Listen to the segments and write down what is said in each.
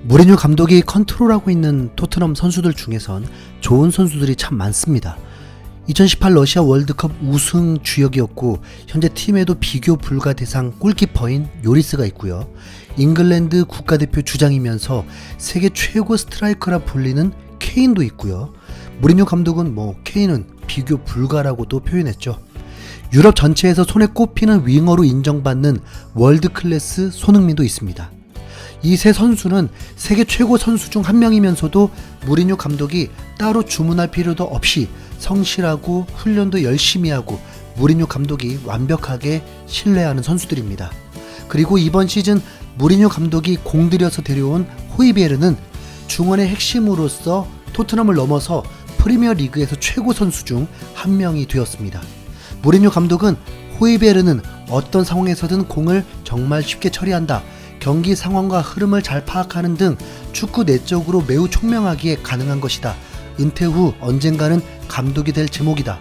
무리뉴 감독이 컨트롤하고 있는 토트넘 선수들 중에선 좋은 선수들이 참 많습니다. 2018 러시아 월드컵 우승 주역이었고 현재 팀에도 비교 불가 대상 골키퍼인 요리스가 있고요. 잉글랜드 국가대표 주장이면서 세계 최고 스트라이커라 불리는 케인도 있고요. 무리뉴 감독은 케인은 비교 불가라고도 표현했죠. 유럽 전체에서 손에 꼽히는 윙어로 인정받는 월드 클래스 손흥민도 있습니다. 이 세 선수는 세계 최고 선수 중 한 명이면서도 무리뉴 감독이 따로 주문할 필요도 없이 성실하고 훈련도 열심히 하고 무리뉴 감독이 완벽하게 신뢰하는 선수들입니다. 그리고 이번 시즌 무리뉴 감독이 공들여서 데려온 호이비에르는 중원의 핵심으로서 토트넘을 넘어서 프리미어 리그에서 최고 선수 중 한 명이 되었습니다. 무리뉴 감독은 호이비에르는 어떤 상황에서든 공을 정말 쉽게 처리한다, 경기 상황과 흐름을 잘 파악하는 등 축구 내적으로 매우 총명하기에 가능한 것이다. 은퇴 후 언젠가는 감독이 될 제목이다.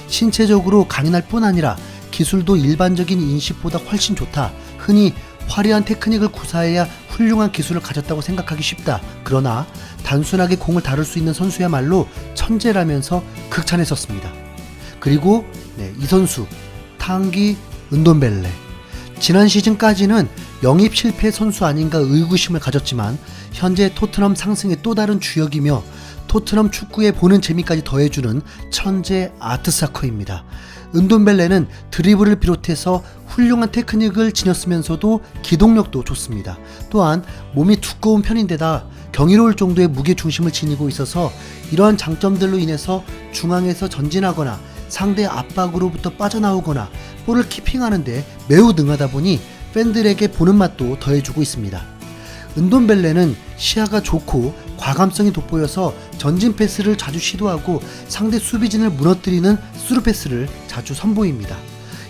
신체적으로 강인할 뿐 아니라 기술도 일반적인 인식보다 훨씬 좋다. 흔히 화려한 테크닉을 구사해야 훌륭한 기술을 가졌다고 생각하기 쉽다. 그러나 단순하게 공을 다룰 수 있는 선수야말로 천재라면서 극찬했었습니다. 그리고 이 선수 탕기 은돈벨레, 지난 시즌까지는 영입 실패 선수 아닌가 의구심을 가졌지만 현재 토트넘 상승의 또 다른 주역이며 토트넘 축구에 보는 재미까지 더해주는 천재 아트사커입니다. 은돈벨레는 드리블을 비롯해서 훌륭한 테크닉을 지녔으면서도 기동력도 좋습니다. 또한 몸이 두꺼운 편인데다 경이로울 정도의 무게중심을 지니고 있어서 이러한 장점들로 인해서 중앙에서 전진하거나 상대 압박으로부터 빠져나오거나 볼을 키핑하는데 매우 능하다 보니 팬들에게 보는 맛도 더해주고 있습니다. 은돈벨레는 시야가 좋고 과감성이 돋보여서 전진 패스를 자주 시도하고 상대 수비진을 무너뜨리는 스루 패스를 자주 선보입니다.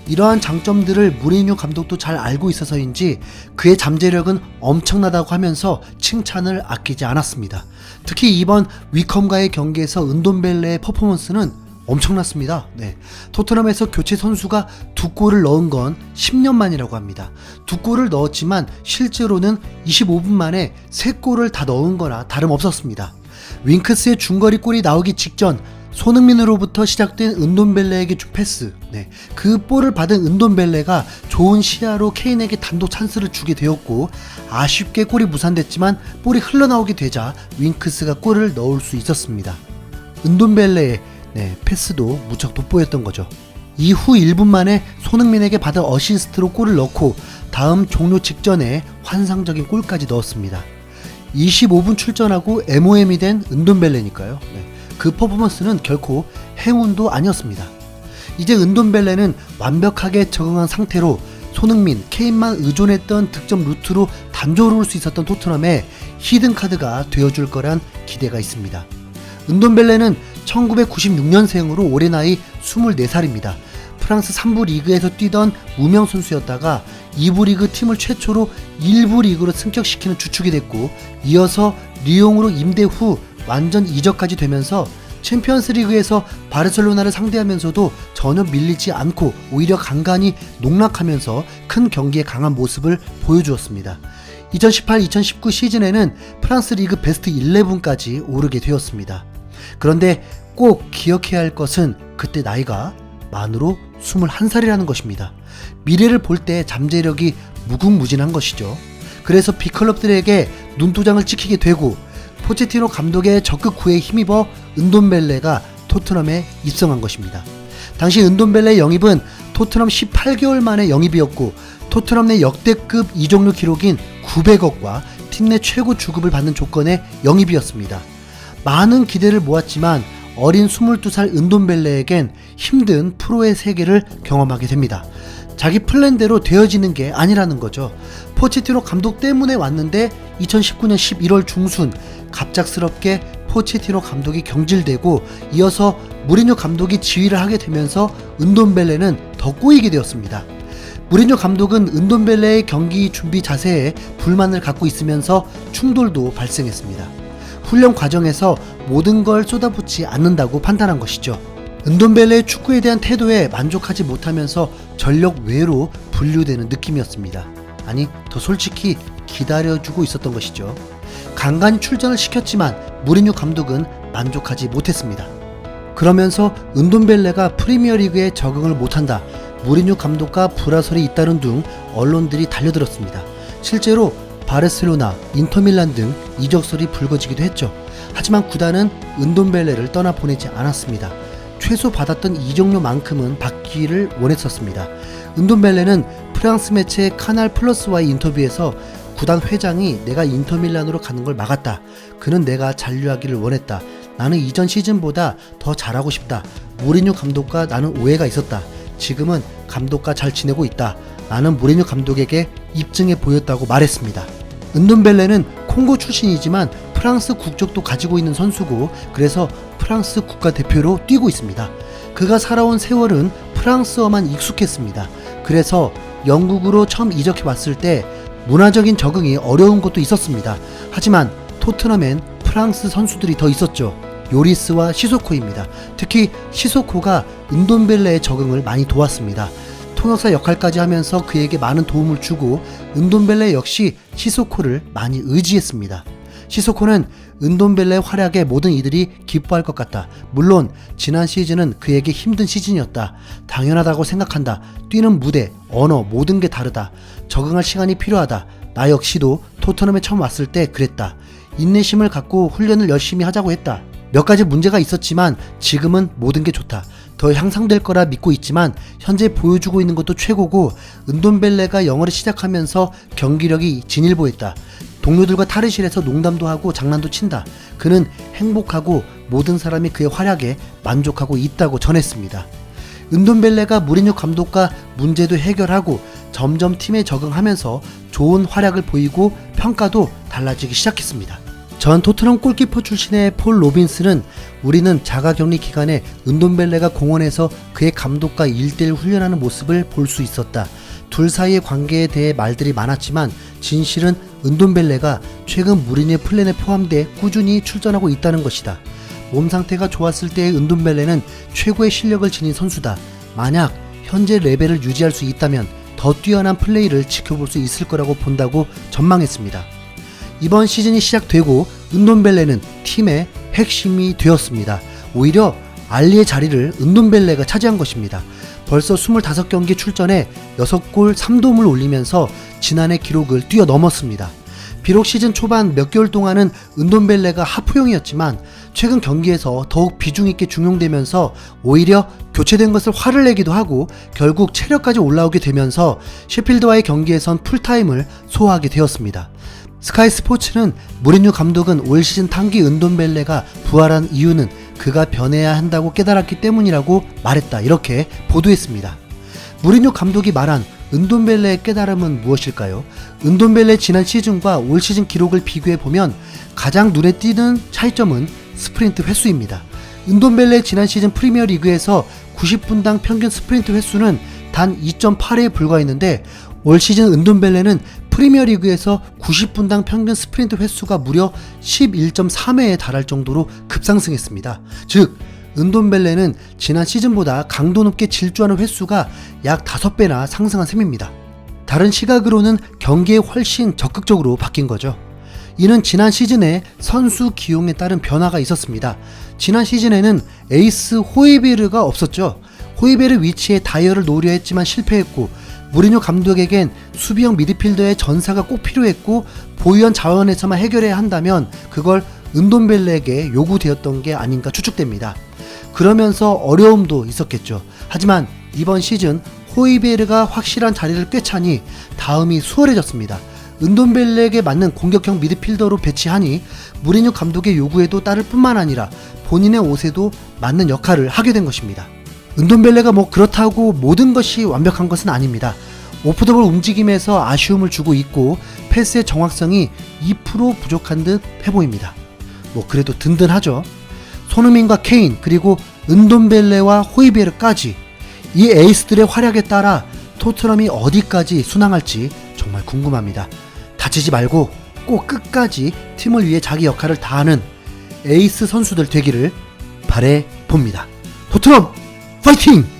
이러한 장점들을 무리뉴 감독도 잘 알고 있어서인지 그의 잠재력은 엄청나다고 하면서 칭찬을 아끼지 않았습니다. 특히 이번 위컴과의 경기에서 은돈벨레의 퍼포먼스는 엄청났습니다. 토트넘에서 교체 선수가 2골을 넣은 건 10년 만이라고 합니다. 2골을 넣었지만 실제로는 25분 만에 3골을 다 넣은 거나 다름없었습니다. 윙크스의 중거리 골이 나오기 직전 손흥민으로부터 시작된 은돈벨레에게 준 패스, 그 볼을 받은 은돈벨레가 좋은 시야로 케인에게 단독 찬스를 주게 되었고 아쉽게 골이 무산됐지만 볼이 흘러나오게 되자 윙크스가 골을 넣을 수 있었습니다. 은돈벨레의 패스도 무척 돋보였던 거죠. 이후 1분 만에 손흥민에게 받은 어시스트로 골을 넣고 다음 종료 직전에 환상적인 골까지 넣었습니다. 25분 출전하고 MOM이 된 은돈벨레니까요. 그 퍼포먼스는 결코 행운도 아니었습니다. 이제 은돈벨레는 완벽하게 적응한 상태로 손흥민, 케인만 의존했던 득점 루트로 단조로울 수 있었던 토트넘의 히든카드가 되어줄 거란 기대가 있습니다. 은돈벨레는 1996년생으로 올해 나이 24살입니다. 프랑스 3부 리그에서 뛰던 무명 선수였다가 2부 리그 팀을 최초로 1부 리그로 승격시키는 주축이 됐고 이어서 리옹으로 임대 후 완전 이적까지 되면서 챔피언스 리그에서 바르셀로나를 상대하면서도 전혀 밀리지 않고 오히려 간간히 농락하면서 큰 경기에 강한 모습을 보여주었습니다. 2018-2019 시즌에는 프랑스 리그 베스트 11까지 오르게 되었습니다. 그런데 꼭 기억해야 할 것은 그때 나이가 만으로 21살이라는 것입니다. 미래를 볼 때 잠재력이 무궁무진한 것이죠. 그래서 빅클럽들에게 눈도장을 찍히게 되고 포체티노 감독의 적극 구애에 힘입어 은돈벨레가 토트넘에 입성한 것입니다. 당시 은돈벨레의 영입은 토트넘 18개월 만에 영입이었고 토트넘 내 역대급 이적료 기록인 900억과 팀 내 최고 주급을 받는 조건의 영입이었습니다. 많은 기대를 모았지만 어린 22살 은돈벨레에겐 힘든 프로의 세계를 경험하게 됩니다. 자기 플랜대로 되어지는 게 아니라는 거죠. 포체티노 감독 때문에 왔는데 2019년 11월 중순 갑작스럽게 포체티노 감독이 경질되고 이어서 무리뉴 감독이 지휘를 하게 되면서 은돈벨레는 더 꼬이게 되었습니다. 무리뉴 감독은 은돈벨레의 경기 준비 자세에 불만을 갖고 있으면서 충돌도 발생했습니다. 훈련 과정에서 모든 걸 쏟아붓지 않는다고 판단한 것이죠. 은돈벨레의 축구에 대한 태도에 만족하지 못하면서 전력 외로 분류되는 느낌이었습니다. 아니, 더 솔직히 기다려주고 있었던 것이죠. 간간히 출전을 시켰지만 무리뉴 감독은 만족하지 못했습니다. 그러면서 은돈벨레가 프리미어리그에 적응을 못한다, 무리뉴 감독과 불화설이 잇따른 등 언론들이 달려들었습니다. 실제로 바르셀로나, 인터밀란 등 이적설이 불거지기도 했죠. 하지만 구단은 은돈벨레를 떠나보내지 않았습니다. 최소 받았던 이적료만큼은 받기를 원했었습니다. 은돈벨레는 프랑스 매체 카날 플러스와의 인터뷰에서 구단 회장이 내가 인터밀란으로 가는 걸 막았다. 그는 내가 잔류하기를 원했다. 나는 이전 시즌보다 더 잘하고 싶다. 무리뉴 감독과 나는 오해가 있었다. 지금은 감독과 잘 지내고 있다. 나는 무리뉴 감독에게 입증해 보였다고 말했습니다. 은돈벨레는 콩고 출신이지만 프랑스 국적도 가지고 있는 선수고, 그래서 프랑스 국가대표로 뛰고 있습니다. 그가 살아온 세월은 프랑스어만 익숙했습니다. 그래서 영국으로 처음 이적해 왔을 때 문화적인 적응이 어려운 것도 있었습니다. 하지만 토트넘엔 프랑스 선수들이 더 있었죠. 요리스와 시소코입니다. 특히 시소코가 은돈벨레의 적응을 많이 도왔습니다. 통역사 역할까지 하면서 그에게 많은 도움을 주고, 은돈벨레 역시 시소코를 많이 의지했습니다. 시소코는 은돈벨레의 활약에 모든 이들이 기뻐할 것 같다. 물론 지난 시즌은 그에게 힘든 시즌이었다. 당연하다고 생각한다. 뛰는 무대, 언어 모든 게 다르다. 적응할 시간이 필요하다. 나 역시도 토트넘에 처음 왔을 때 그랬다. 인내심을 갖고 훈련을 열심히 하자고 했다. 몇 가지 문제가 있었지만 지금은 모든 게 좋다. 더 향상될 거라 믿고 있지만 현재 보여주고 있는 것도 최고고, 은돈벨레가 영어를 시작하면서 경기력이 진일보했다. 동료들과 탈의실에서 농담도 하고 장난도 친다. 그는 행복하고 모든 사람이 그의 활약에 만족하고 있다고 전했습니다. 은돈벨레가 무리뉴 감독과 문제도 해결하고 점점 팀에 적응하면서 좋은 활약을 보이고 평가도 달라지기 시작했습니다. 전 토트넘 골키퍼 출신의 폴 로빈스는 우리는 자가격리 기간에 은돈벨레가 공원에서 그의 감독과 1대1 훈련하는 모습을 볼 수 있었다. 둘 사이의 관계에 대해 말들이 많았지만 진실은 은돈벨레가 최근 무리뉴의 플랜에 포함돼 꾸준히 출전하고 있다는 것이다. 몸 상태가 좋았을 때의 은돈벨레는 최고의 실력을 지닌 선수다. 만약 현재 레벨을 유지할 수 있다면 더 뛰어난 플레이를 지켜볼 수 있을 거라고 본다고 전망했습니다. 이번 시즌이 시작되고 은돈벨레는 팀의 핵심이 되었습니다. 오히려 알리의 자리를 은돈벨레가 차지한 것입니다. 벌써 25경기 출전에 6골 3도움을 올리면서 지난해 기록을 뛰어넘었습니다. 비록 시즌 초반 몇 개월 동안은 은돈벨레가 하프용이었지만 최근 경기에서 더욱 비중 있게 중용되면서 오히려 교체된 것을 화를 내기도 하고 결국 체력까지 올라오게 되면서 셰필드와의 경기에선 풀타임을 소화하게 되었습니다. 스카이 스포츠는 무리뉴 감독은 올 시즌 탄기 은돈벨레가 부활한 이유는 그가 변해야 한다고 깨달았기 때문이라고 말했다, 이렇게 보도했습니다. 무리뉴 감독이 말한 은돈벨레의 깨달음은 무엇일까요? 은돈벨레 지난 시즌과 올 시즌 기록을 비교해보면 가장 눈에 띄는 차이점은 스프린트 횟수입니다. 은돈벨레 지난 시즌 프리미어 리그에서 90분당 평균 스프린트 횟수는 단 2.8회에 불과했는데 올 시즌 은돈벨레는 프리미어 리그에서 90분당 평균 스프린트 횟수가 무려 11.3회에 달할 정도로 급상승했습니다. 즉 은돈벨레는 지난 시즌보다 강도 높게 질주하는 횟수가 약 5배나 상승한 셈입니다. 다른 시각으로는 경기에 훨씬 적극적으로 바뀐 거죠. 이는 지난 시즌에 선수 기용에 따른 변화가 있었습니다. 지난 시즌에는 에이스 호이베르가 없었죠. 호이베르 위치에 다이어를 노려 했지만 실패했고, 무리뉴 감독에겐 수비형 미드필더의 전사가 꼭 필요했고 보유한 자원에서만 해결해야 한다면 그걸 은돈벨레에게 요구되었던 게 아닌가 추측됩니다. 그러면서 어려움도 있었겠죠. 하지만 이번 시즌 호이베르가 확실한 자리를 꿰차니 다음이 수월해졌습니다. 은돈벨레에게 맞는 공격형 미드필더로 배치하니 무리뉴 감독의 요구에도 따를 뿐만 아니라 본인의 옷에도 맞는 역할을 하게 된 것입니다. 은돈벨레가 그렇다고 모든 것이 완벽한 것은 아닙니다. 오프더볼 움직임에서 아쉬움을 주고 있고 패스의 정확성이 2% 부족한 듯 해보입니다. 그래도 든든하죠. 손흥민과 케인 그리고 은돈벨레와 호이베르까지 이 에이스들의 활약에 따라 토트넘이 어디까지 순항할지 정말 궁금합니다. 다치지 말고 꼭 끝까지 팀을 위해 자기 역할을 다하는 에이스 선수들 되기를 바라봅니다. 토트넘 파이팅!